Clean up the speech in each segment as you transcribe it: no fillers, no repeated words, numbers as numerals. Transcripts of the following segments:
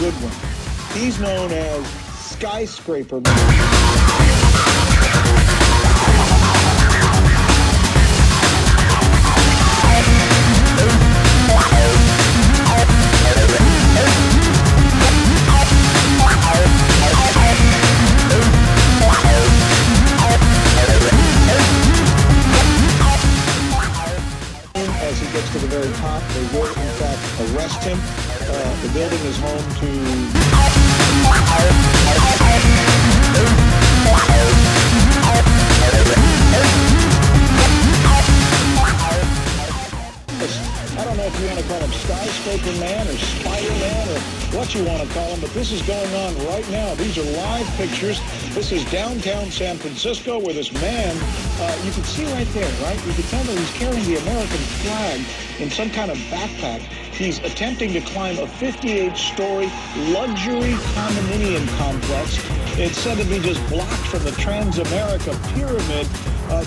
Goodwin. He's known as Skyscraperman. As he gets to the very top, they will, in fact, arrest him. The building is home to... I don't know if you want to call him Skyscraper Man or Spider-Man or what you want to call him, but this is going on right now. These are live pictures. This is downtown San Francisco where this man, you can see right there, right? You can tell that he's carrying the American flag in some kind of backpack. He's attempting to climb a 58-story luxury condominium complex. It's said to be just blocked from the Transamerica Pyramid.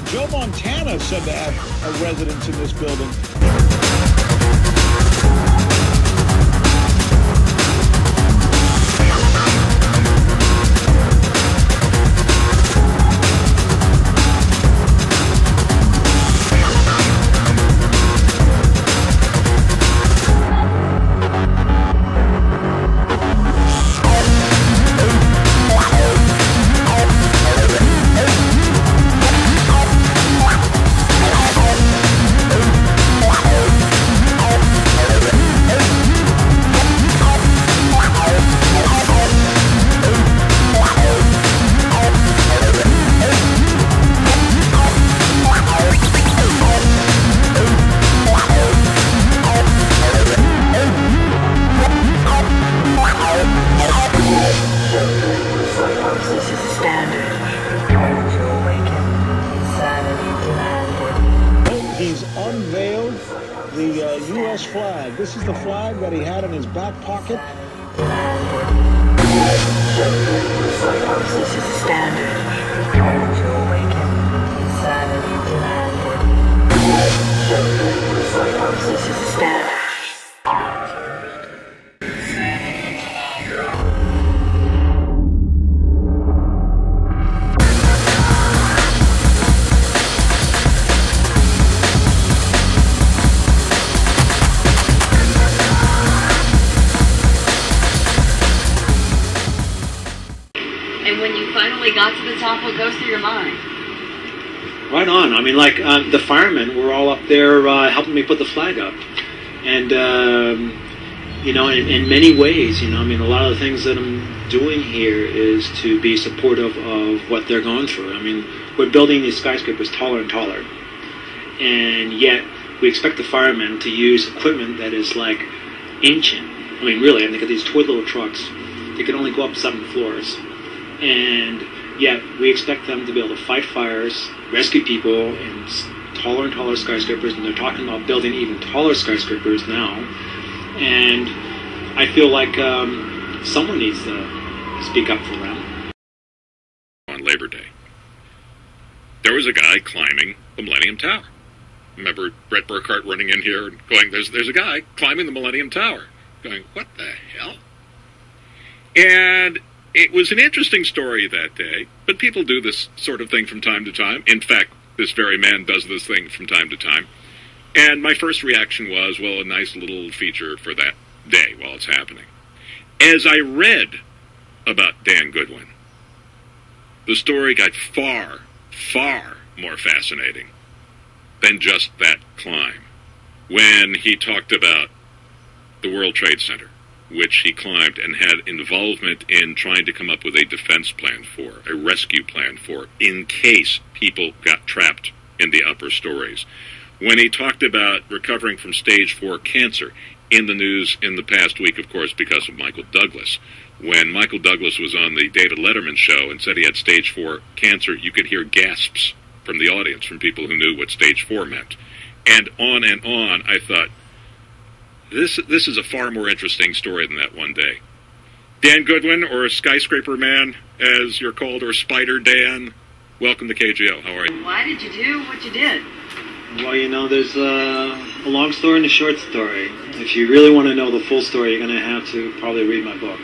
Joe Montana is said to have a residence in this building. He's unveiled the U.S. flag. This is the flag that he had in his back pocket. This is standard. Time to awaken. Insanity demanded. This is standard. And when you finally got to the top, what goes through your mind? Right on. I mean, like, the firemen were all up there helping me put the flag up. And, you know, in many ways, you know, I mean, a lot of the things that I'm doing here is to be supportive of what they're going through. I mean, we're building these skyscrapers taller and taller. And yet, we expect the firemen to use equipment that is, like, ancient. I mean, really, and they got these toy little trucks. They can only go up 7 floors. And yet we expect them to be able to fight fires, rescue people in taller and taller skyscrapers, and they're talking about building even taller skyscrapers now. And I feel like someone needs to speak up for them. On Labor Day, there was a guy climbing the Millennium Tower. Remember Brett Burkhart running in here and going, there's a guy climbing the Millennium Tower. Going, what the hell? And it was an interesting story that day, but people do this sort of thing from time to time. In fact, this very man does this thing from time to time. And my first reaction was, well, a nice little feature for that day while it's happening. As I read about Dan Goodwin, the story got far, far more fascinating than just that climb. When he talked about the World Trade Center, which he climbed and had involvement in trying to come up with a defense plan for, a rescue plan for, in case people got trapped in the upper stories. When he talked about recovering from stage 4 cancer, in the news in the past week, of course, because of Michael Douglas. When Michael Douglas was on the David Letterman show and said he had stage 4 cancer, you could hear gasps from the audience, from people who knew what stage 4 meant. And on, I thought, This is a far more interesting story than that one day. Dan Goodwin, or Skyscraper Man, as you're called, or SpiderDan, welcome to KGO. How are you? Why did you do what you did? Well, you know, there's A long story and a short story. If you really want to know the full story, you're going to have to probably read my book.